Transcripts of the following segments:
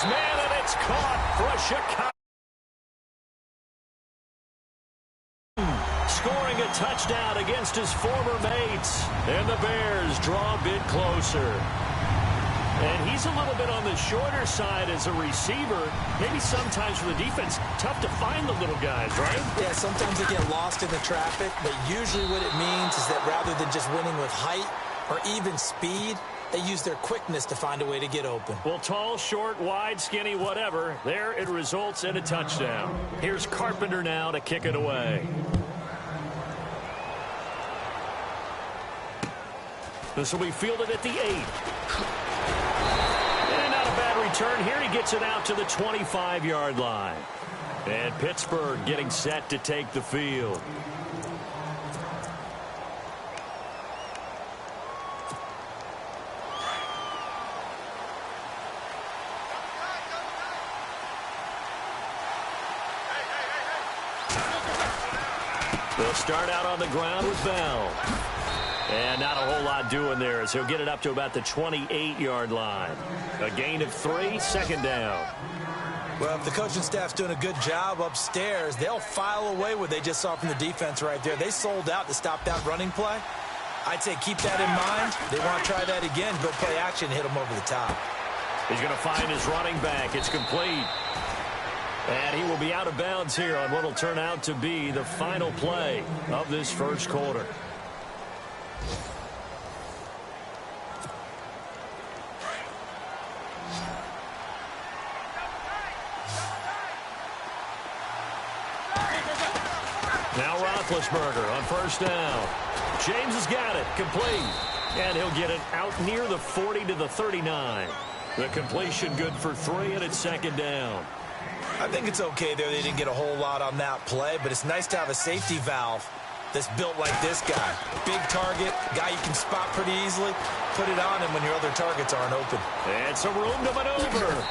his man, and it's caught for a Chicago. Scoring a touchdown against his former mates. And the Bears draw a bit closer. And he's a little bit on the shorter side as a receiver. Maybe sometimes for the defense, tough to find the little guys, right? Yeah, sometimes they get lost in the traffic, but usually what it means is that rather than just winning with height or even speed, they use their quickness to find a way to get open. Well, tall, short, wide, skinny, whatever, there it results in a touchdown. Here's Carpenter now to kick it away. This will be fielded at the 8. And not a bad return here. He gets it out to the 25-yard line. And Pittsburgh getting set to take the field. They'll start out on the ground with Bell. And not a whole lot doing there as he'll get it up to about the 28-yard line. A gain of 3, second down. Well, if the coaching staff's doing a good job upstairs, they'll file away what they just saw from the defense right there. They sold out to stop that running play. I'd say keep that in mind. They want to try that again, go play action, hit them over the top. He's going to find his running back. It's complete. And he will be out of bounds here on what will turn out to be the final play of this first quarter. Now Roethlisberger on first down. James has got it. Complete. And he'll get it out near the 40 to the 39. The completion good for 3, and it's second down. I think it's okay there. They didn't get a whole lot on that play, but it's nice to have a safety valve that's built like this guy. Big target, guy you can spot pretty easily. Put it on him when your other targets aren't open. And some room to maneuver.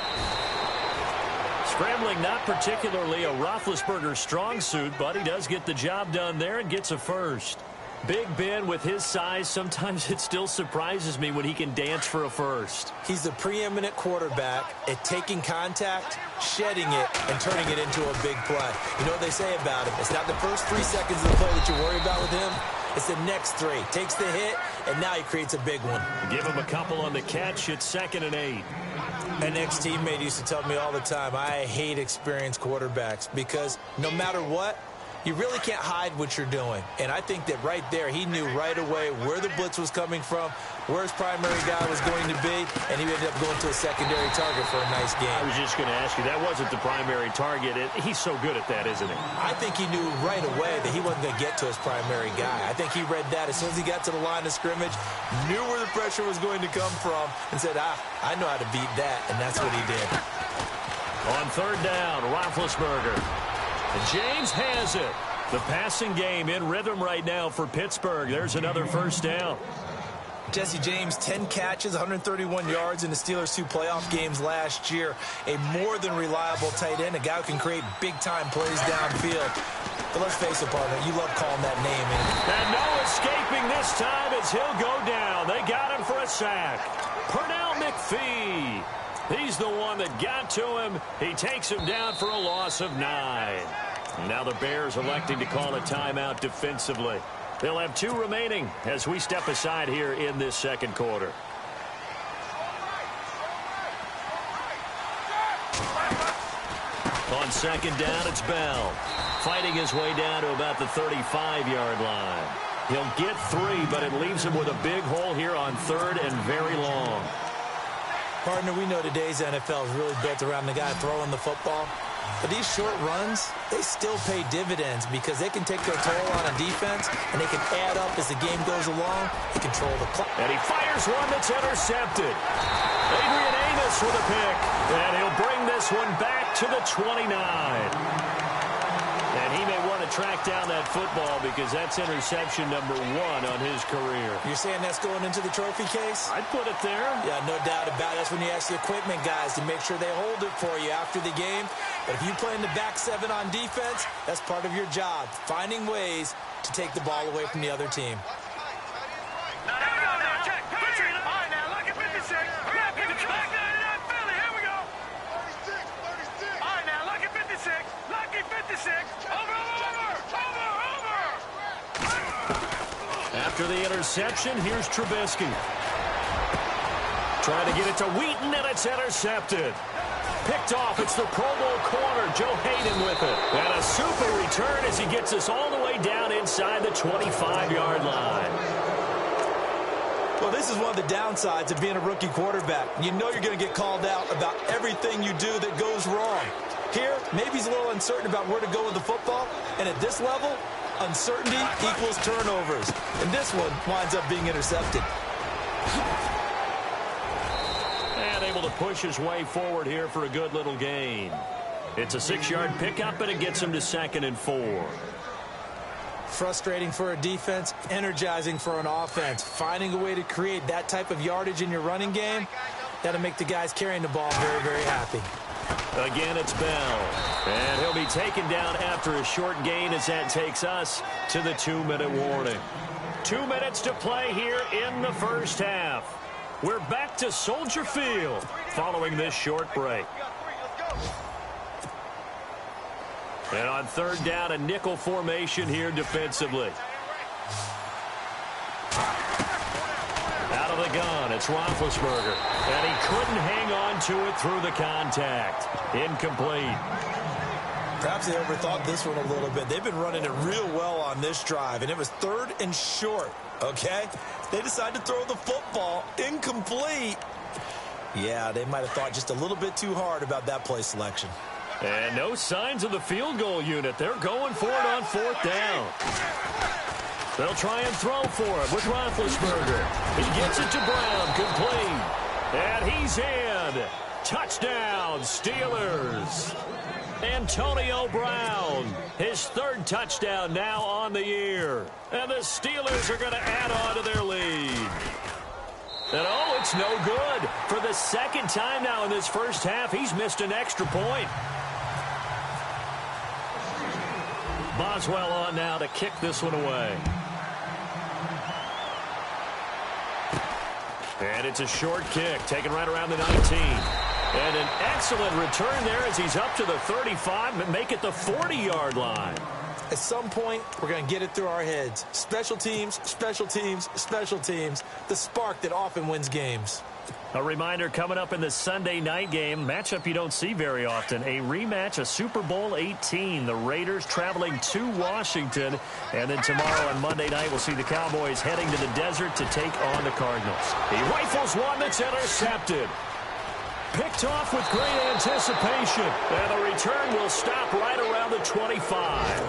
Scrambling, not particularly a Roethlisberger strong suit, but he does get the job done there and gets a first. Big Ben, with his size, sometimes it still surprises me when he can dance for a first. He's the preeminent quarterback at taking contact, shedding it, and turning it into a big play. You know what they say about him? It's not the first 3 seconds of the play that you worry about with him. It's the next 3. Takes the hit, and now he creates a big one. Give him a couple on the catch. It's second and 8. An ex-teammate used to tell me all the time, I hate experienced quarterbacks because no matter what, you really can't hide what you're doing. And I think that right there, he knew right away where the blitz was coming from, where his primary guy was going to be, and he ended up going to a secondary target for a nice game. I was just going to ask you, that wasn't the primary target. He's so good at that, isn't he? I think he knew right away that he wasn't going to get to his primary guy. I think he read that as soon as he got to the line of scrimmage, knew where the pressure was going to come from, and said, I know how to beat that, and that's what he did. On third down, Roethlisberger. And James has it. The passing game in rhythm right now for Pittsburgh. There's another first down. Jesse James, 10 catches, 131 yards in the Steelers' 2 playoff games last year. A more than reliable tight end, a guy who can create big-time plays downfield. But let's face it, partner, you love calling that name in. And no escaping this time as he'll go down. They got him for a sack. Pernell McPhee. He's the one that got to him. He takes him down for a loss of 9. Now the Bears electing to call a timeout defensively. They'll have 2 remaining as we step aside here in this second quarter. On second down, it's Bell. Fighting his way down to about the 35-yard line. He'll get 3, but it leaves him with a big hole here on third and very long. Partner, we know today's NFL is really built around the guy throwing the football. But these short runs, they still pay dividends because they can take their toll on a defense, and they can add up as the game goes along. They control the clock. And he fires one that's intercepted. Adrian Amos with a pick. And he'll bring this one back to the 29. And he may want to track down that football because that's interception number 1 on his career. You're saying that's going into the trophy case? I'd put it there. Yeah, no doubt about it. That's when you ask the equipment guys to make sure they hold it for you after the game. But if you play in the back 7 on defense, that's part of your job, finding ways to take the ball away from the other team. After the interception, here's Trubisky. Trying to get it to Wheaton, and it's intercepted. Picked off. It's the Pro Bowl corner, Joe Hayden with it. And a super return as he gets us all the way down inside the 25-yard line. Well, this is one of the downsides of being a rookie quarterback. You know you're going to get called out about everything you do that goes wrong. Here, maybe he's a little uncertain about where to go with the football. And at this level, uncertainty equals turnovers. And this one winds up being intercepted. And able to push his way forward here for a good little gain. It's a 6-yard pickup, and it gets him to 2nd and 4. Frustrating for a defense, energizing for an offense. Finding a way to create that type of yardage in your running game, that'll make the guys carrying the ball very, very happy. Again, it's Bell. And he'll be taken down after a short gain as that takes us to the 2-minute warning. 2 minutes to play here in the first half. We're back to Soldier Field following this short break. And on 3rd down, a nickel formation here defensively. Out of the gun, it's Roethlisberger. And he couldn't hang on to it through the contact. Incomplete. Perhaps they overthought this one a little bit. They've been running it real well on this drive, and it was 3rd and short, okay? They decided to throw the football incomplete. Yeah, they might have thought just a little bit too hard about that play selection. And no signs of the field goal unit. They're going for it on 4th down. They'll try and throw for it with Roethlisberger. He gets it to Brown, complete. And he's in. Touchdown, Steelers. Antonio Brown, his 3rd touchdown now on the year. And the Steelers are going to add on to their lead. And oh, it's no good. For the 2nd time now in this first half, he's missed an extra point. Boswell on now to kick this one away. And it's a short kick, taken right around the 19. And an excellent return there as he's up to the 35 and make it the 40-yard line. At some point, we're going to get it through our heads. Special teams, special teams, special teams. The spark that often wins games. A reminder coming up in the Sunday night game, matchup you don't see very often, a rematch of Super Bowl 18. The Raiders traveling to Washington. And then tomorrow on Monday night, we'll see the Cowboys heading to the desert to take on the Cardinals. He rifles one that's intercepted. Picked off with great anticipation. And the return will stop right around the 25.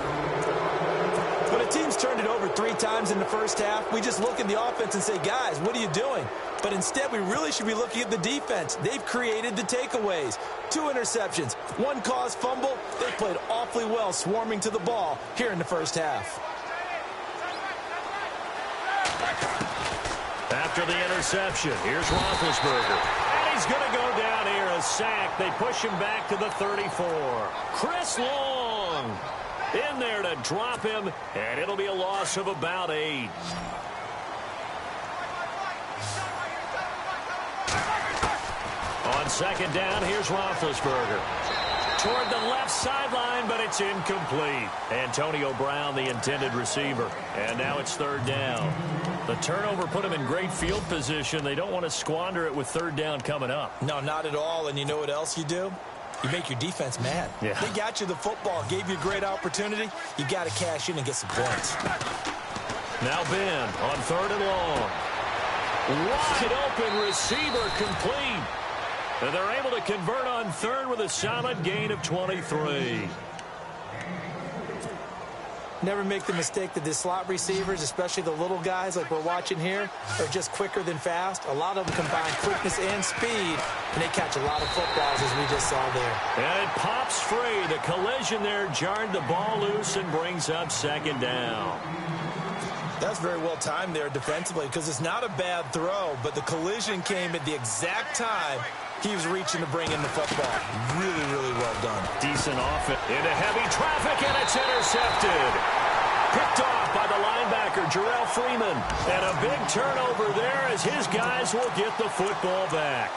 When a team's turned it over 3 times in the first half, we just look at the offense and say, guys, what are you doing? But instead, we really should be looking at the defense. They've created the takeaways. 2 interceptions, 1 caused fumble. They played awfully well swarming to the ball here in the first half. After the interception, here's Roethlisberger. And he's going to go down here, a sack. They push him back to the 34. Chris Long in there to drop him, and it'll be a loss of about 8. On 2nd down, here's Roethlisberger. Toward the left sideline, but it's incomplete. Antonio Brown, the intended receiver. And now it's 3rd down. The turnover put him in great field position. They don't want to squander it with 3rd down coming up. No, not at all. And you know what else you do? You make your defense mad. Yeah. They got you the football, gave you a great opportunity. You got to cash in and get some points. Now Ben on 3rd and long. Wide open receiver complete. And they're able to convert on 3rd with a solid gain of 23. Never make the mistake that the slot receivers, especially the little guys like we're watching here, are just quicker than fast. A lot of them combine quickness and speed, and they catch a lot of footballs as we just saw there. And it pops free. The collision there jarred the ball loose and brings up 2nd down. That's very well timed there defensively because it's not a bad throw, but the collision came at the exact time he was reaching to bring in the football. Really, really well done. Decent offense. Into heavy traffic, and it's intercepted. Picked off by the linebacker, Jarrell Freeman. And a big turnover there as his guys will get the football back.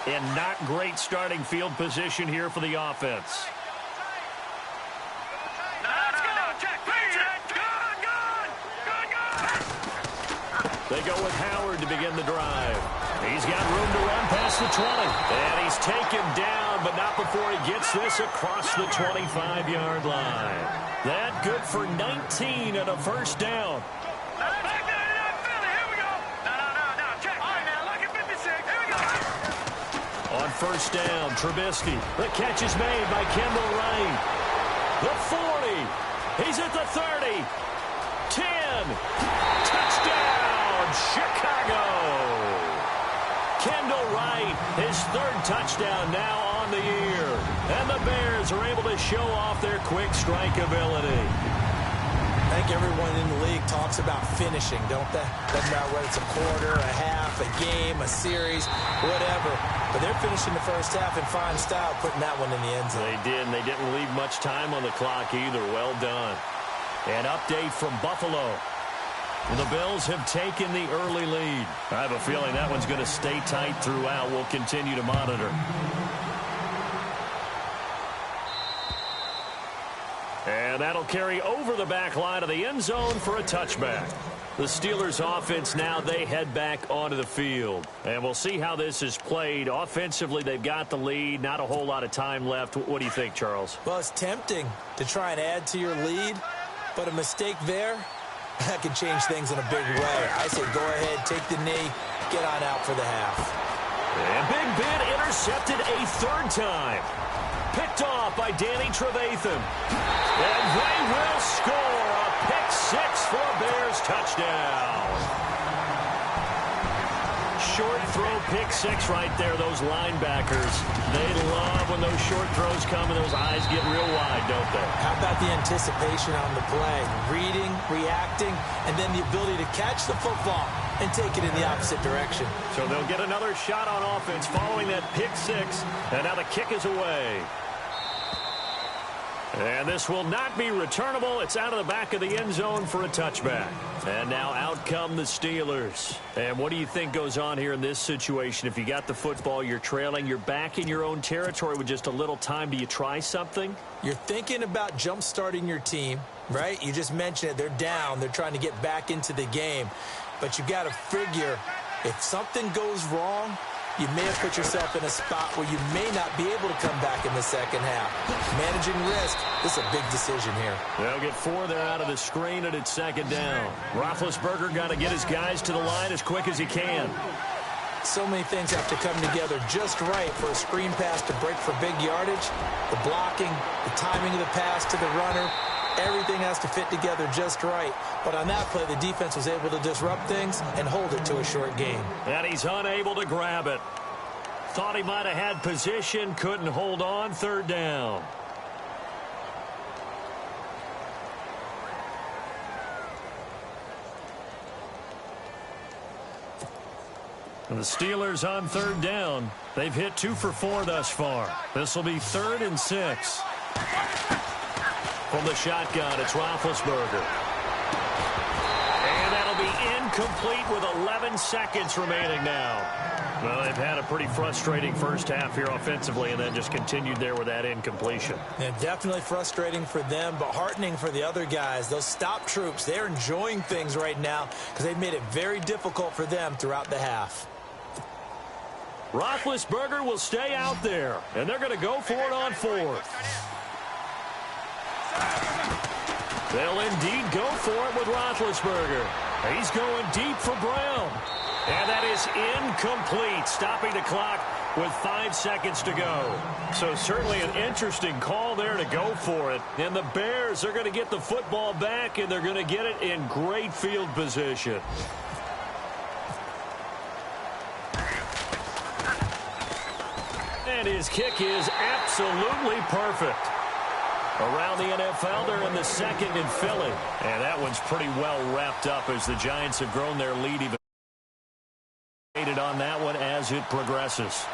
And not great starting field position here for the offense. They go with Howard to begin the drive. He's got room to run past the 20. And he's taken down, but not before he gets this across the 25-yard line. That good for 19 and a first down. On first down, Trubisky. The catch is made by Kendall Wright. The 40. He's at the 30. 10. Touchdown, Chicago. Kendall Wright, his third touchdown now on the year. And the Bears are able to show off their quick strike ability. I think everyone in the league talks about finishing, don't they? Doesn't matter whether it's a quarter, a half, a game, a series, whatever. But they're finishing the first half in fine style, putting that one in the end zone. They did, and they didn't leave much time on the clock either. Well done. An update from Buffalo. The Bills have taken the early lead. I have a feeling that one's going to stay tight throughout. We'll continue to monitor. And that'll carry over the back line of the end zone for a touchback. The Steelers offense now, they head back onto the field. And we'll see how this is played. Offensively, they've got the lead. Not a whole lot of time left. What do you think, Charles? Well, it's tempting to try and add to your lead, but a mistake there, that can change things in a big way. I say go ahead, take the knee, get on out for the half. And Big Ben intercepted a third time. Picked off by Danny Trevathan. And they will score a pick six for a Bears touchdown. Short throw pick six right there. Those linebackers, they love when those short throws come and those eyes get real wide, don't they? How about the anticipation on the play? Reading, reacting, and then the ability to catch the football and take it in the opposite direction. So they'll get another shot on offense following that pick six. And now the kick is away. And this will not be returnable. It's out of the back of the end zone for a touchback. And now out come the Steelers. And what do you think goes on here in this situation? If you got the football, you're trailing, you're back in your own territory with just a little time. Do you try something? You're thinking about jump-starting your team, right? You just mentioned it. They're down. They're trying to get back into the game. But you got to figure if something goes wrong, you may have put yourself in a spot where you may not be able to come back in the second half. Managing risk, this is a big decision here. They'll get four there out of the screen, and it's second down. Roethlisberger got to get his guys to the line as quick as he can. So many things have to come together just right for a screen pass to break for big yardage. The blocking, the timing of the pass to the runner, everything has to fit together just right. But on that play, the defense was able to disrupt things and hold it to a short gain. And he's unable to grab it. Thought he might have had position, couldn't hold on, third down. And the Steelers on third down. They've hit 2 for 4 thus far. This will be 3rd and 6. From the shotgun, it's Roethlisberger. And that'll be incomplete with 11 seconds remaining now. Well, they've had a pretty frustrating first half here offensively and then just continued there with that incompletion. Yeah, definitely frustrating for them, but heartening for the other guys. Those stop troops, they're enjoying things right now because they've made it very difficult for them throughout the half. Roethlisberger will stay out there, and they're going to go for it on 4th. They'll indeed go for it with Roethlisberger. He's going deep for Brown. And that is incomplete, stopping the clock with 5 seconds to go. So certainly an interesting call there to go for it. And the Bears are going to get the football back, and they're going to get it in great field position. And his kick is absolutely perfect. Around the NFL, they're in the 2nd in Philly. And that one's pretty well wrapped up as the Giants have grown their lead even on that one as it progresses.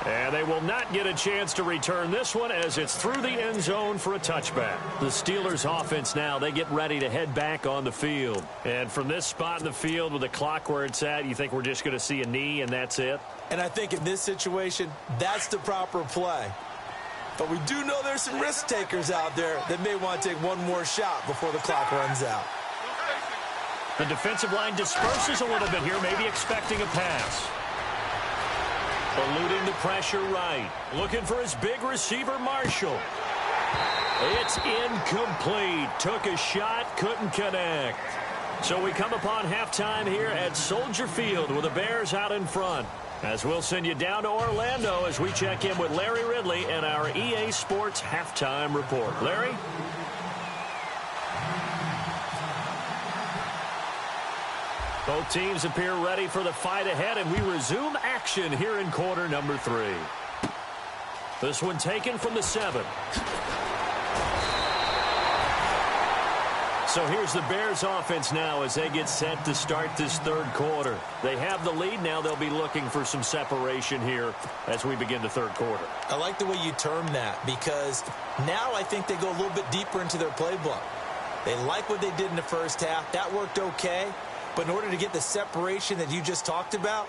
And they will not get a chance to return this one as it's through the end zone for a touchback. The Steelers offense now, they get ready to head back on the field. And from this spot in the field with the clock where it's at, you think we're just going to see a knee and that's it? And I think in this situation, that's the proper play. But we do know there's some risk takers out there that may want to take one more shot before the clock runs out. The defensive line disperses a little bit here, maybe expecting a pass. Eluding the pressure right. Looking for his big receiver, Marshall. It's incomplete. Took a shot, couldn't connect. So we come upon halftime here at Soldier Field with the Bears out in front. As we'll send you down to Orlando as we check in with Larry Ridley and our EA Sports Halftime Report. Larry? Both teams appear ready for the fight ahead, and we resume action here in quarter number 3. This one taken from the 7. So here's the Bears offense now as they get set to start this third quarter. They have the lead. Now they'll be looking for some separation here as we begin the third quarter. I like the way you term that because now I think they go a little bit deeper into their playbook. They like what they did in the first half. That worked okay. But in order to get the separation that you just talked about,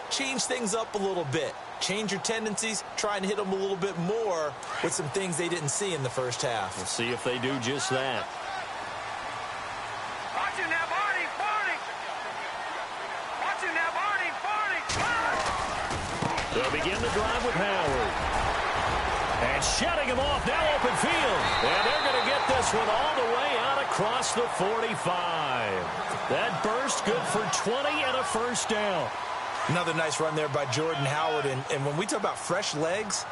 change things up a little bit. Change your tendencies. Try and hit them a little bit more with some things they didn't see in the first half. We'll see if they do just that. Watching now, Barney, Barney. Watching now, Barney, Barney. They'll begin the drive with Howard. And shutting him off, now open field. And they're going to get this one all the way out across the 45. That burst good for 20 and a first down. Another nice run there by Jordan Howard. And when we talk about fresh legs,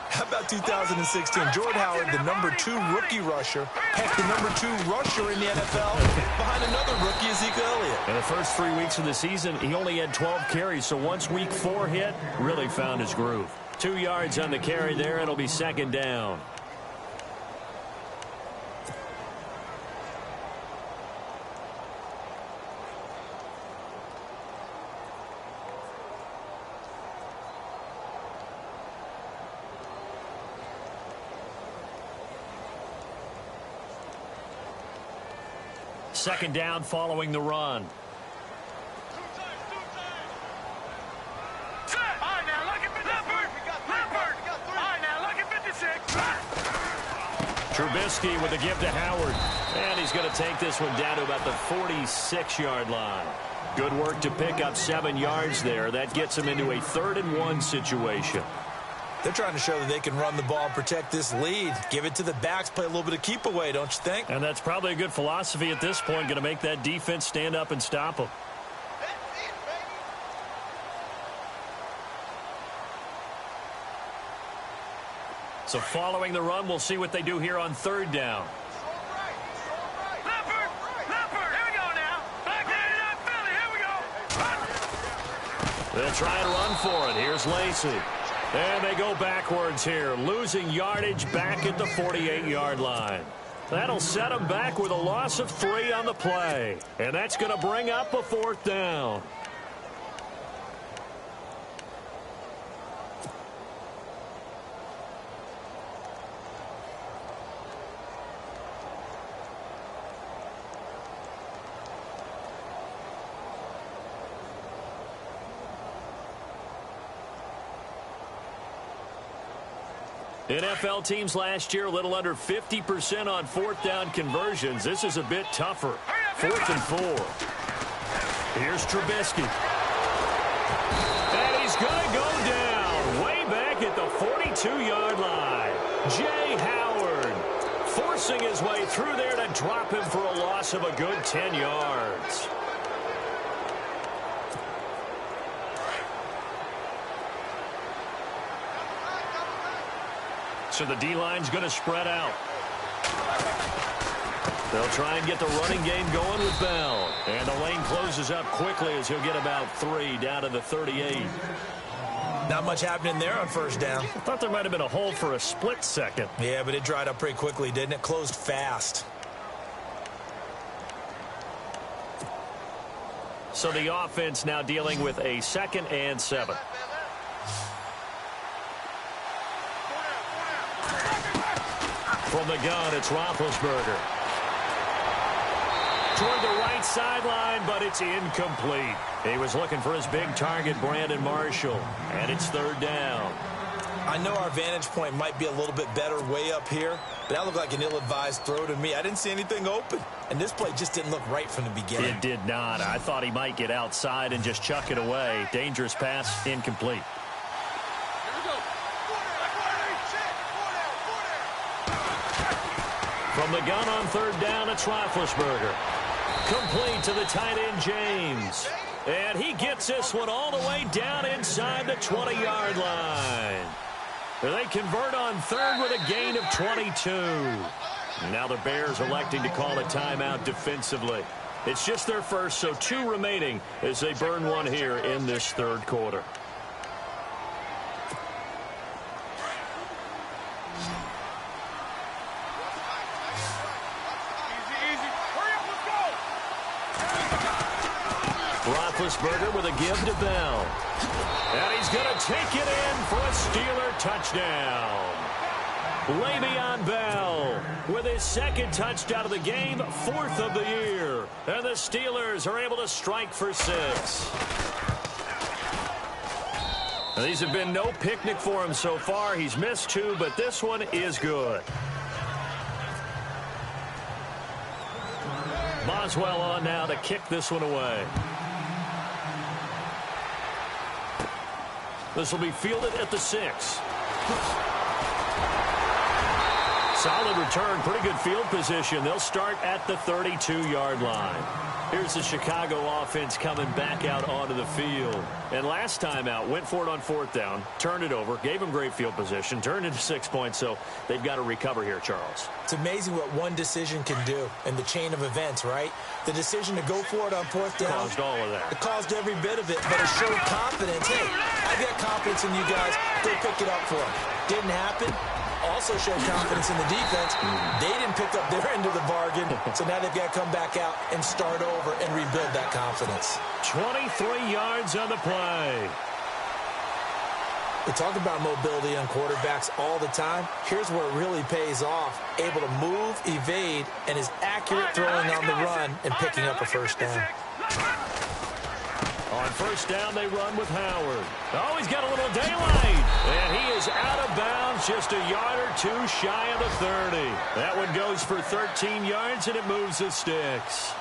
how about 2016? Jordan Howard, the #2 rookie rusher. Heck, the #2 rusher in the NFL behind another rookie, Ezekiel Elliott. In the first 3 weeks of the season, he only had 12 carries. So once week 4 hit, really found his groove. 2 yards on the carry there. It'll be second down. Second down following the run. Trubisky with a give to Howard. And he's going to take this one down to about the 46-yard line. Good work to pick up 7 yards there. That gets him into a 3rd and 1 situation. They're trying to show that they can run the ball and protect this lead. Give it to the backs, play a little bit of keep away, don't you think? And that's probably a good philosophy at this point. Going to make that defense stand up and stop them. So following the run, we'll see what they do here on 3rd down. They'll try and run for it. Here's Lacy. And they go backwards here, losing yardage back at the 48-yard line. That'll set them back with a loss of 3 on the play. And that's going to bring up a 4th down. NFL teams last year a little under 50% on 4th down conversions. This is a bit tougher. 4th and 4. Here's Trubisky. And he's going to go down way back at the 42-yard line. Jay Howard forcing his way through there to drop him for a loss of a good 10 yards. So the D-line's going to spread out. They'll try and get the running game going with Bell. And the lane closes up quickly as he'll get about 3 down to the 38. Not much happening there on 1st down. I thought there might have been a hole for a split second. Yeah, but it dried up pretty quickly, didn't it? Closed fast. So the offense now dealing with a 2nd and 7. From the gun, it's Roethlisberger. Toward the right sideline, but it's incomplete. He was looking for his big target, Brandon Marshall, and it's third down. I know our vantage point might be a little bit better way up here, but that looked like an ill-advised throw to me. I didn't see anything open, and this play just didn't look right from the beginning. It did not. I thought he might get outside and just chuck it away. Dangerous pass, incomplete. From the gun on third down, it's Roethlisberger. Complete to the tight end, James. And he gets this one all the way down inside the 20-yard line. They convert on third with a gain of 22. Now the Bears electing to call a timeout defensively. It's just their first, so 2 remaining as they burn one here in this third quarter. Roethlisberger with a give to Bell. And he's going to take it in for a Steeler touchdown. Le'Veon Bell with his second touchdown of the game, 4th of the year. And the Steelers are able to strike for 6. Now, these have been no picnic for him so far. He's missed 2, but this one is good. Boswell on now to kick this one away. This will be fielded at the 6. Solid return, pretty good field position. They'll start at the 32-yard line. Here's the Chicago offense coming back out onto the field. And last time out, went for it on 4th down, turned it over, gave them great field position, turned into 6 points, so they've got to recover here, Charles. It's amazing what one decision can do in the chain of events, right? The decision to go for it on 4th down. Caused all of that. It caused every bit of it, but it showed confidence. Hey, I've got confidence in you guys. Go pick it up for them. Didn't happen. Also showed confidence in the defense. They didn't pick up their end of the bargain, so now they've got to come back out and start over and rebuild that confidence. 23 yards on the play. We talk about mobility on quarterbacks all the time. Here's where it really pays off. Able to move, evade, and is accurate throwing on the run and picking up a first down. On first down, they run with Howard. Oh, he's got a little daylight. And he is out of bounds, just a yard or 2 shy of the 30. That one goes for 13 yards, and it moves the sticks.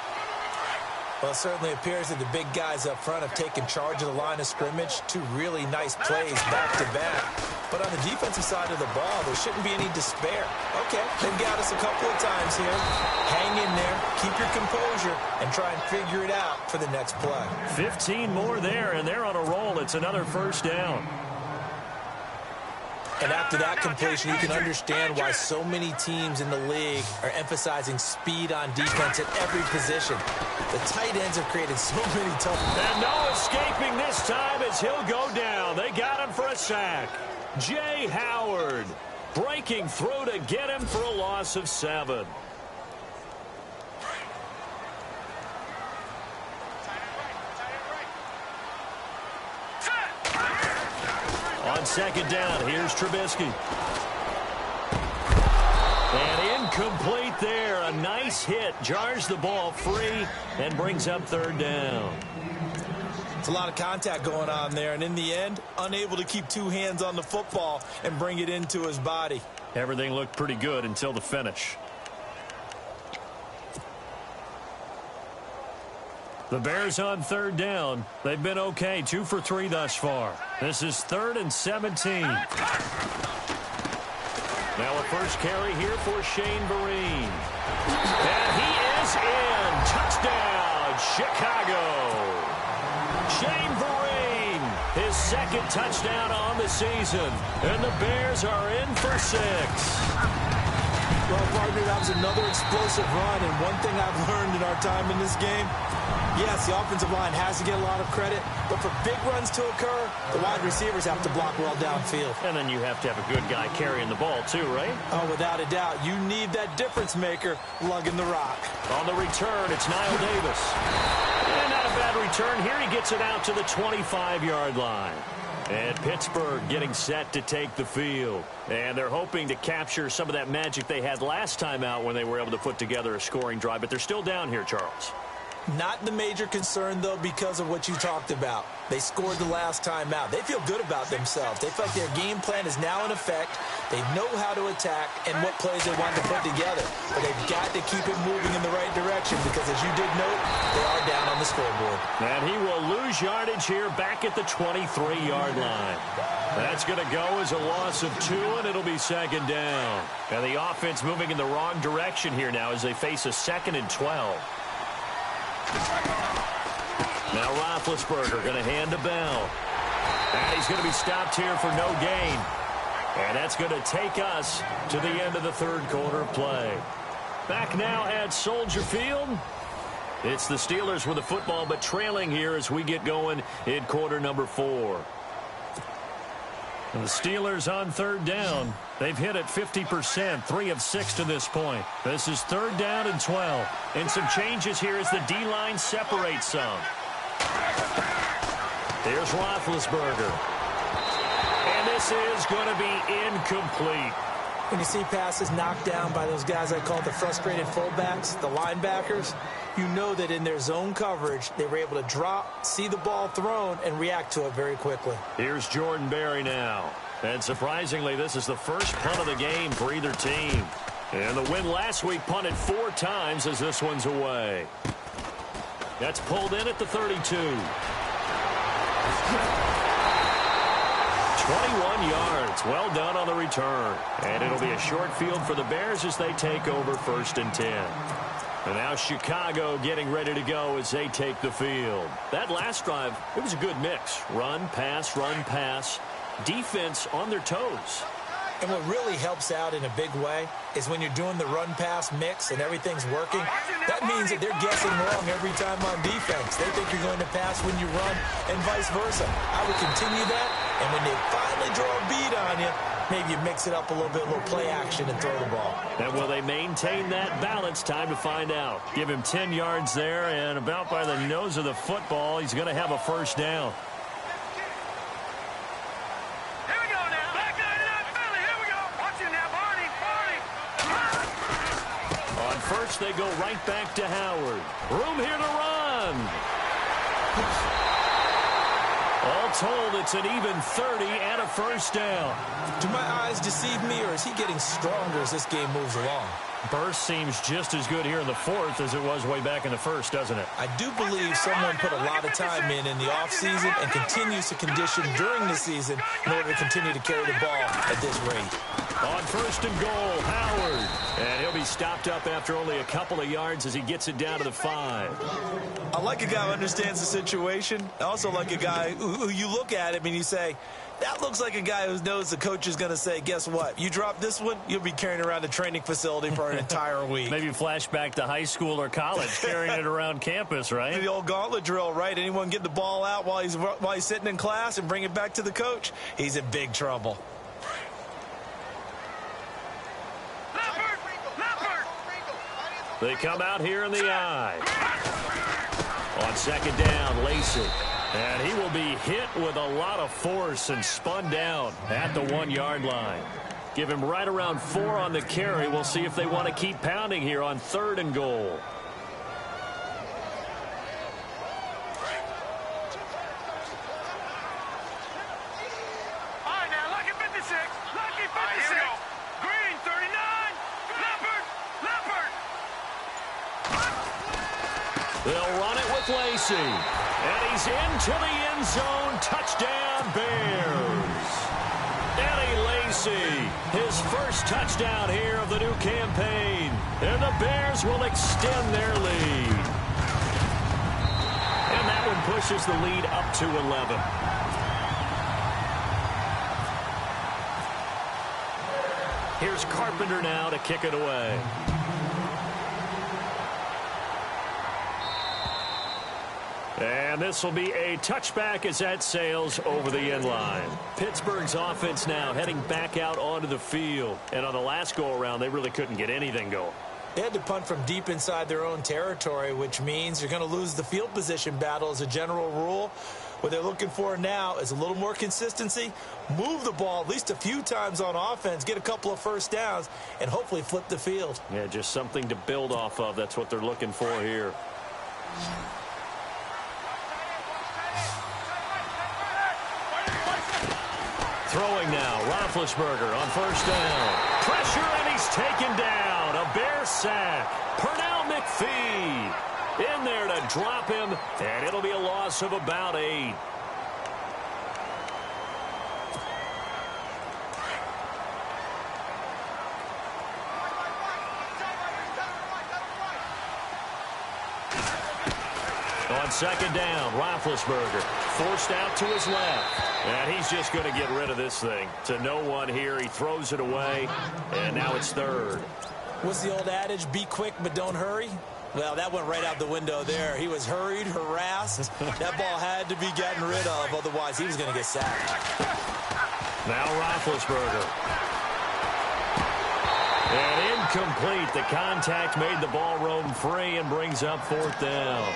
Well, it certainly appears that the big guys up front have taken charge of the line of scrimmage. 2 really nice plays back-to-back. But on the defensive side of the ball, there shouldn't be any despair. Okay, they've got us a couple of times here. Hang in there, keep your composure, and try and figure it out for the next play. 15 more there, and they're on a roll. It's another first down. And after that completion, you can understand why so many teams in the league are emphasizing speed on defense at every position. The tight ends have created so many tough... And no escaping this time as he'll go down. They got him for a sack. Jay Howard breaking through to get him for a loss of 7. On second down, here's Trubisky. And incomplete there. A nice hit. Jars the ball free and brings up third down. It's a lot of contact going on there, and in the end, unable to keep 2 hands on the football and bring it into his body. Everything looked pretty good until the finish. The Bears on third down. They've been okay, 2 for 3 thus far. This is 3rd and 17. Now a first carry here for Shane Vereen. And he is in. Touchdown, Chicago. Shane Vereen, his 2nd touchdown on the season. And the Bears are in for 6. Well, partner, that was another explosive run, and one thing I've learned in our time in this game, yes, the offensive line has to get a lot of credit, but for big runs to occur, the wide receivers have to block well downfield. And then you have to have a good guy carrying the ball too, right? Oh, without a doubt. You need that difference maker lugging the rock. On the return, it's Niall Davis. And not a bad return. Here he gets it out to the 25-yard line. And Pittsburgh getting set to take the field. And they're hoping to capture some of that magic they had last time out when they were able to put together a scoring drive. But they're still down here, Charles. Not the major concern, though, because of what you talked about. They scored the last time out. They feel good about themselves. They feel like their game plan is now in effect. They know how to attack and what plays they want to put together. But they've got to keep it moving in the right direction because, as you did note, they are down on the scoreboard. And he will lose yardage here back at the 23-yard line. That's going to go as a loss of 2, and it'll be second down. And the offense moving in the wrong direction here now as they face a 2nd and 12. Now Roethlisberger going to hand to Bell. And he's going to be stopped here for no gain. And that's going to take us to the end of the third quarter of play. Back now at Soldier Field. It's the Steelers with the football, but trailing here as we get going in quarter number 4. And the Steelers on third down. They've hit it 50%, 3 of 6 to this point. This is third down and 12. And some changes here as the D-line separates some. Here's Roethlisberger. And this is going to be incomplete. When you see passes knocked down by those guys I call the frustrated fullbacks, the linebackers, you know that in their zone coverage, they were able to drop, see the ball thrown, and react to it very quickly. Here's Jordan Berry now. And surprisingly, this is the first punt of the game for either team. And the win last week punted 4 times as this one's away. That's pulled in at the 32. 21 yards. Well done on the return. And it'll be a short field for the Bears as they take over 1st and 10. And now Chicago getting ready to go as they take the field. That last drive, it was a good mix. Run, pass, defense on their toes. And what really helps out in a big way is when you're doing the run-pass mix and everything's working, that means that they're guessing wrong every time on defense. They think you're going to pass when you run and vice versa. I would continue that, and when they finally draw a beat on you, maybe you mix it up a little bit, a little play action and throw the ball. And will they maintain that balance? Time to find out. Give him 10 yards there, and about by the nose of the football, he's going to have a first down. First, they go right back to Howard. Room here to run. All told, it's an even 30 and a first down. Do my eyes deceive me, or is he getting stronger as this game moves along? Burst seems just as good here in the 4th as it was way back in the 1st, doesn't it? I do believe someone put a lot of time in the offseason and continues to condition during the season in order to continue to carry the ball at this rate. On 1st and goal, Howard. And he'll be stopped up after only a couple of yards as he gets it down to the 5. I like a guy who understands the situation. I also like a guy who you look at him and you say, that looks like a guy who knows the coach is going to say, guess what? You drop this one, you'll be carrying around a training facility for an entire week. Maybe flashback to high school or college, carrying it around campus, right? The old gauntlet drill, right? Anyone get the ball out while he's sitting in class and bring it back to the coach? He's in big trouble. They come out here in the eye. On 2nd down, Lacey. And he will be hit with a lot of force and spun down at the 1-yard line. Give him right around 4 on the carry. We'll see if they want to keep pounding here on 3rd and goal. They'll run it with Lacey. And he's into the end zone. Touchdown, Bears. Eddie Lacey, his first touchdown here of the new campaign. And the Bears will extend their lead. And that one pushes the lead up to 11. Here's Carpenter now to kick it away. And this will be a touchback as that sails over the end line. Pittsburgh's offense now heading back out onto the field. And on the last go-around, they really couldn't get anything going. They had to punt from deep inside their own territory, which means you're going to lose the field position battle as a general rule. What they're looking for now is a little more consistency, move the ball at least a few times on offense, get a couple of first downs, and hopefully flip the field. Yeah, just something to build off of. That's what they're looking for here. Throwing now, Roethlisberger on first down. Pressure, and he's taken down. A Bear sack. Pernell McPhee in there to drop him, and it'll be a loss of about 8. On second down, Roethlisberger forced out to his left. And he's just going to get rid of this thing. To no one here. He throws it away, and now it's third. What's the old adage? Be quick, but don't hurry? Well, that went right out the window there. He was hurried, harassed. That ball had to be gotten rid of, otherwise he was going to get sacked. Now Roethlisberger. And incomplete. The contact made the ball roam free and brings up fourth down.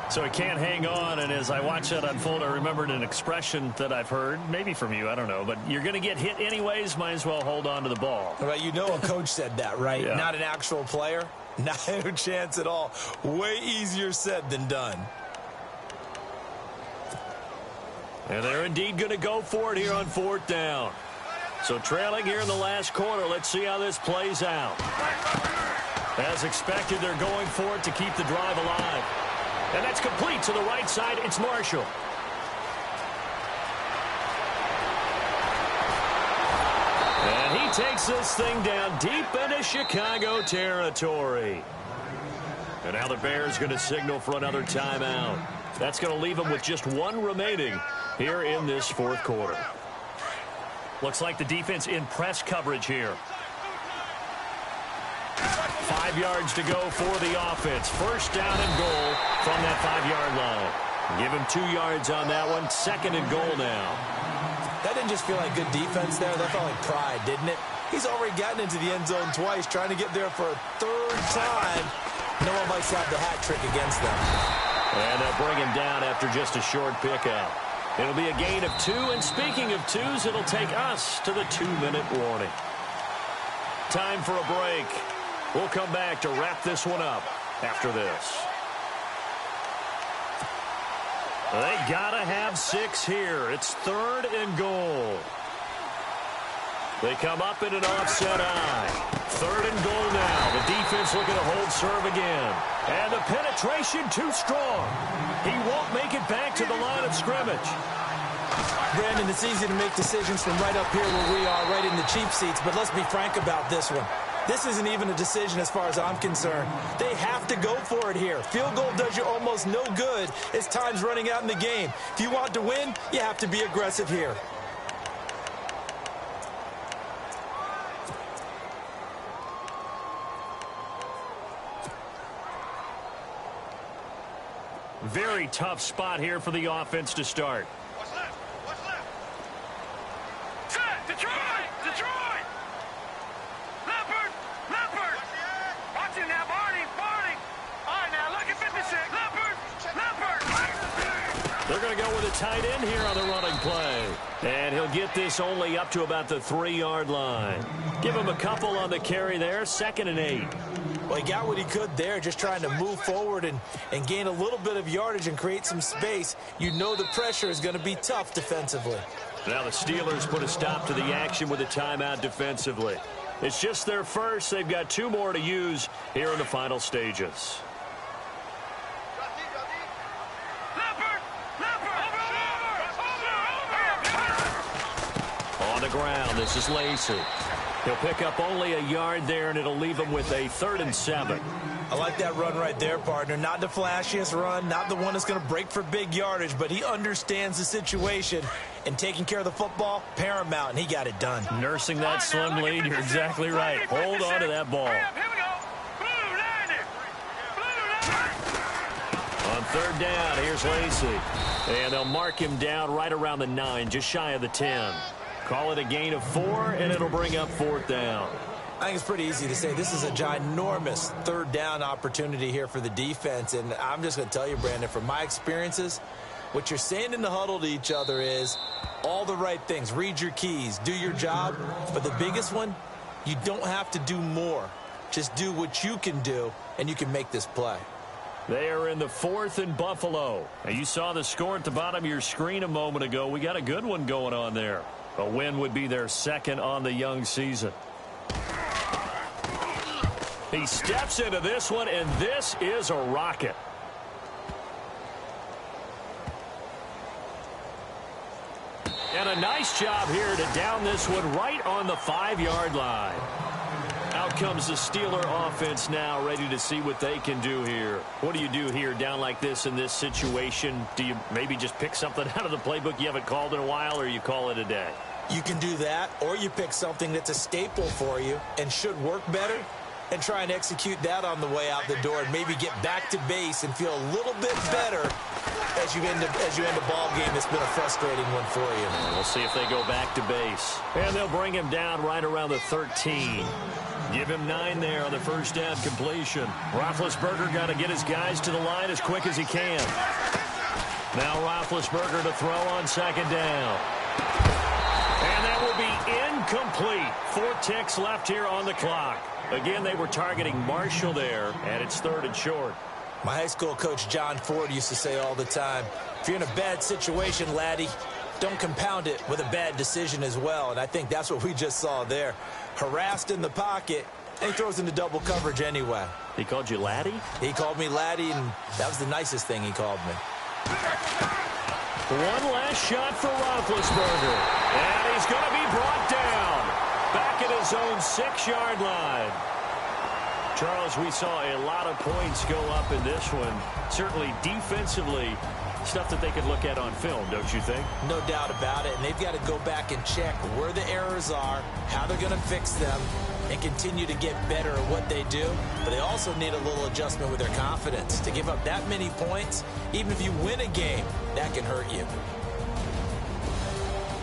So he can't hang on, and as I watch that unfold, I remembered an expression that I've heard, maybe from you, I don't know, but you're going to get hit anyways, might as well hold on to the ball. Well, you know a coach said that, right? Yeah. Not an actual player. Not a chance at all. Way easier said than done. And they're indeed going to go for it here on fourth down. So trailing here in the last quarter, let's see how this plays out. As expected, they're going for it to keep the drive alive. And that's complete to the right side. It's Marshall. And he takes this thing down deep into Chicago territory. And now the Bears going to signal for another timeout. That's going to leave them with just one remaining here in this fourth quarter. Looks like the defense in press coverage here. 5 yards to go for the offense. First down and goal from that 5-yard line. Give him 2 yards on that one. Second and goal now. That didn't just feel like good defense there. That felt like pride, didn't it? He's already gotten into the end zone twice, trying to get there for a third time. No one likes to have the hat trick against them. And they'll bring him down after just a short pickup. It'll be a gain of 2, and speaking of 2s, it'll take us to the 2-minute warning. Time for a break. We'll come back to wrap this one up after this. They gotta have 6 here. It's third and goal. They come up in an offset eye. Third and goal now. The defense looking to hold serve again. And the penetration too strong. He won't make it back to the line of scrimmage. Brandon, it's easy to make decisions from right up here where we are, right in the cheap seats, but let's be frank about this one. This isn't even a decision as far as I'm concerned. They have to go for it here. Field goal does you almost no good as time's running out in the game. If you want to win, you have to be aggressive here. Very tough spot here for the offense to start. What's left? What's left? Set! Detroit! Detroit! Leopard! Leopard! Watch him now, Barney! Barney! All right, now look at 56. Leopard! Leopard! They're going to go with a tight end here on the running play. And he'll get this only up to about the 3-yard line. Give him a couple on the carry there. 2nd and 8. Well, he got what he could there, just trying to move forward and gain a little bit of yardage and create some space. You know the pressure is going to be tough defensively. Now the Steelers put a stop to the action with a timeout defensively. It's just their first. They've got 2 more to use here in the final stages. On the ground, this is Lacey. He'll pick up only a yard there, and it'll leave him with a 3rd and 7. I like that run right there, partner. Not the flashiest run, not the one that's going to break for big yardage, but he understands the situation, and taking care of the football, paramount, and he got it done. Nursing that slim lead, you're exactly right. Hold on to that ball. On 3rd down, here's Lacey. And they'll mark him down right around the 9, just shy of the 10. Call it a gain of 4, and it'll bring up 4th down. I think it's pretty easy to say this is a ginormous 3rd down opportunity here for the defense. And I'm just going to tell you, Brandon, from my experiences, What you're saying in the huddle to each other is all the right things. Read your keys. Do your job. But the biggest one, you don't have to do more. Just do what you can do, and you can make this play. They are in the 4th and Buffalo. Now, you saw the score at the bottom of your screen a moment ago. We got a good one going on there. A win would be their 2nd on the young season. He steps into this one, and this is a rocket. And a nice job here to down this one right on the 5-yard line. Out comes the Steeler offense now, ready to see what they can do here. What do you do here down like this in this situation? Do you maybe just pick something out of the playbook you haven't called in a while, or you call it a day? You can do that, or you pick something that's a staple for you and should work better and try and execute that on the way out the door and maybe get back to base and feel a little bit better as you end a ball game that's been a frustrating one for you. We'll see if they go back to base. And they'll bring him down right around the 13. Give him 9 there on the first down completion. Roethlisberger got to get his guys to the line as quick as he can. Now Roethlisberger to throw on 2nd down. And that will be incomplete. 4 ticks left here on the clock. Again, they were targeting Marshall there, and it's 3rd and short. My high school coach, John Ford, used to say all the time, if you're in a bad situation, laddie, don't compound it with a bad decision as well. And I think that's what we just saw there. Harassed in the pocket, and he throws into double coverage anyway. He called you laddie? He called me laddie, and that was the nicest thing he called me. One last shot for Roethlisberger. And he's going to be brought down. Back at his own 6-yard line. Charles, we saw a lot of points go up in this one. Certainly defensively, stuff that they could look at on film, don't you think? No doubt about it. And they've got to go back and check where the errors are, how they're going to fix them, and continue to get better at what they do. But they also need a little adjustment with their confidence. To give up that many points, even if you win a game, that can hurt you.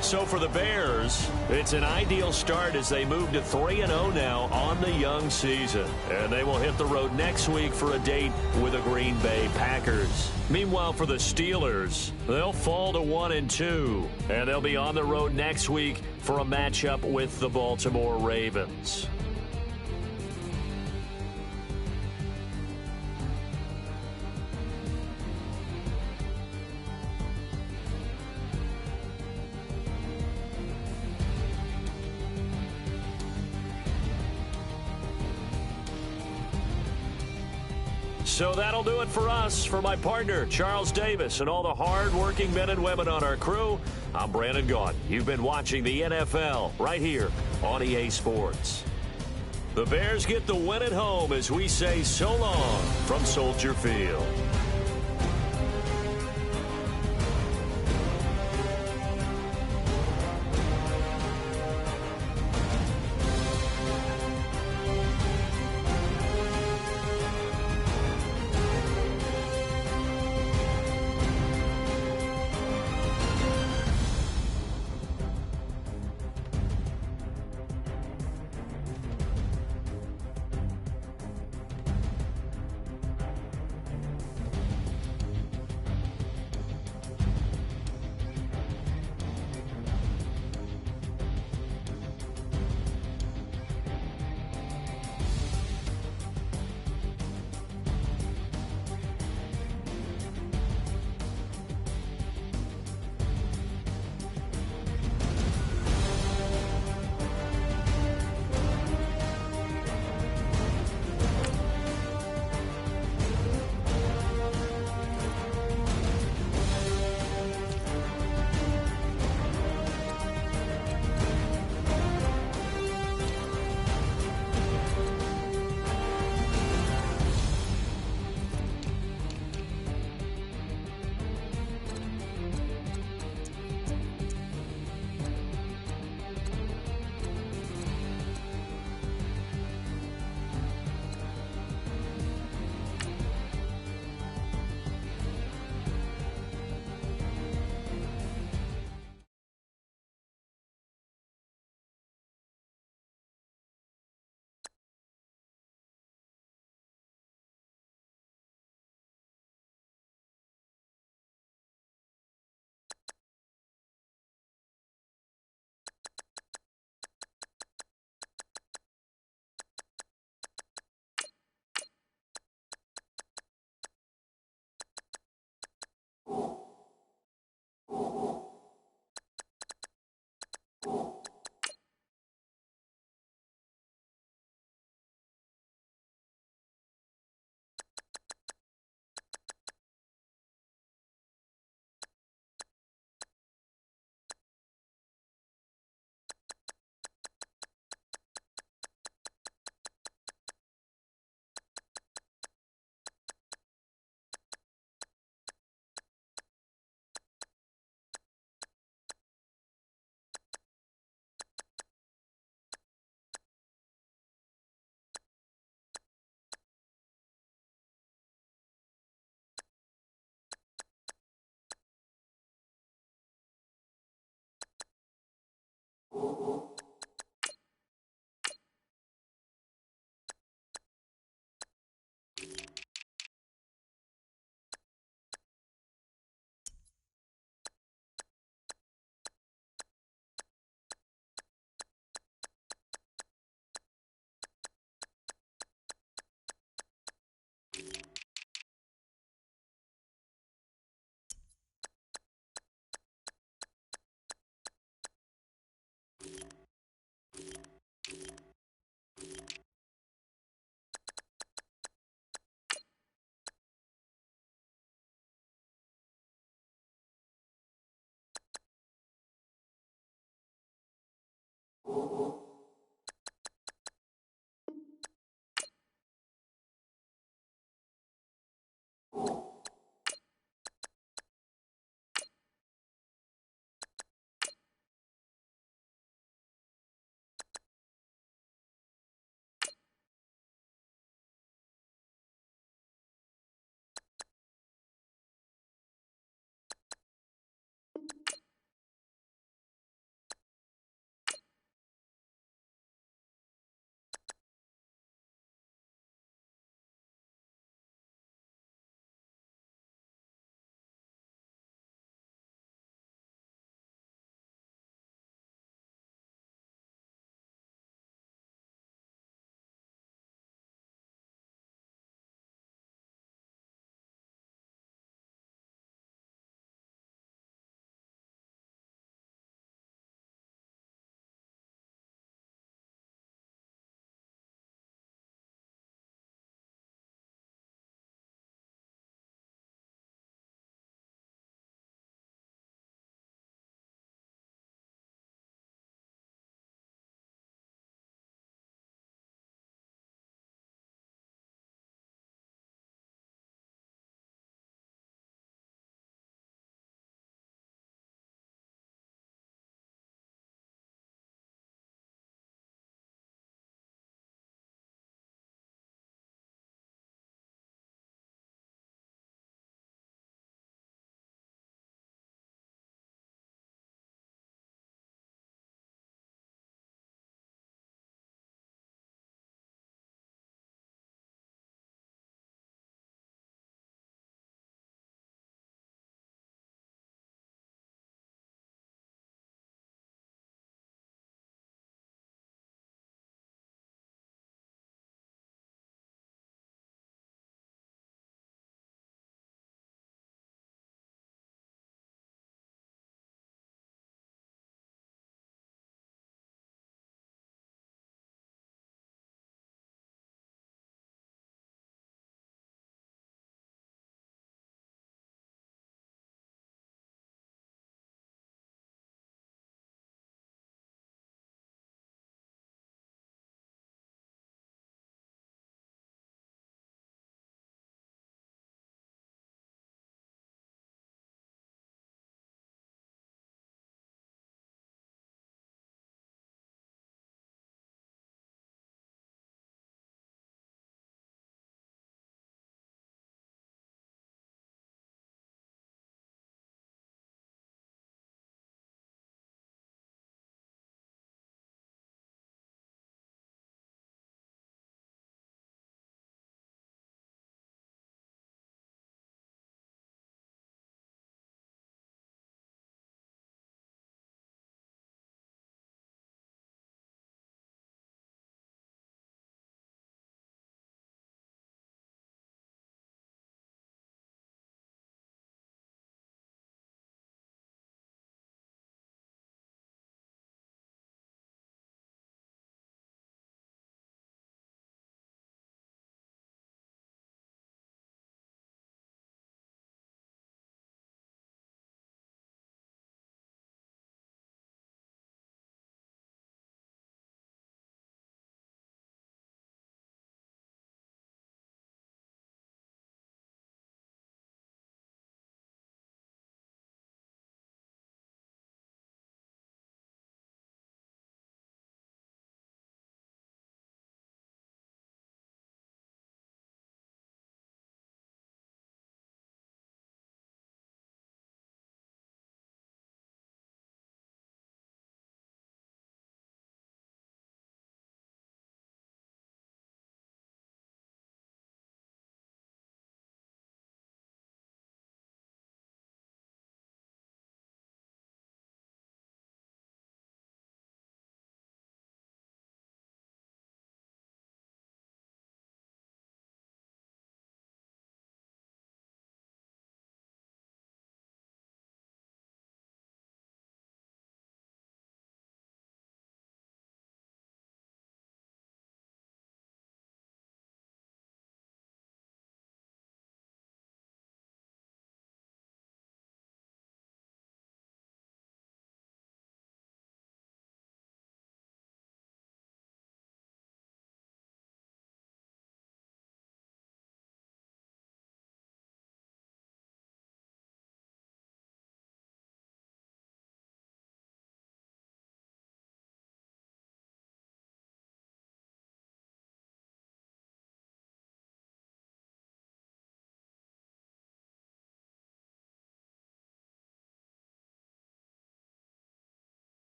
So for the Bears, it's an ideal start as they move to 3-0 now on the young season. And they will hit the road next week for a date with the Green Bay Packers. Meanwhile, for the Steelers, they'll fall to 1-2. And they'll be on the road next week for a matchup with the Baltimore Ravens. So that'll do it for us. For my partner, Charles Davis, and all the hard-working men and women on our crew, I'm Brandon Gaudin. You've been watching the NFL right here on EA Sports. The Bears get the win at home as we say so long from Soldier Field.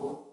you.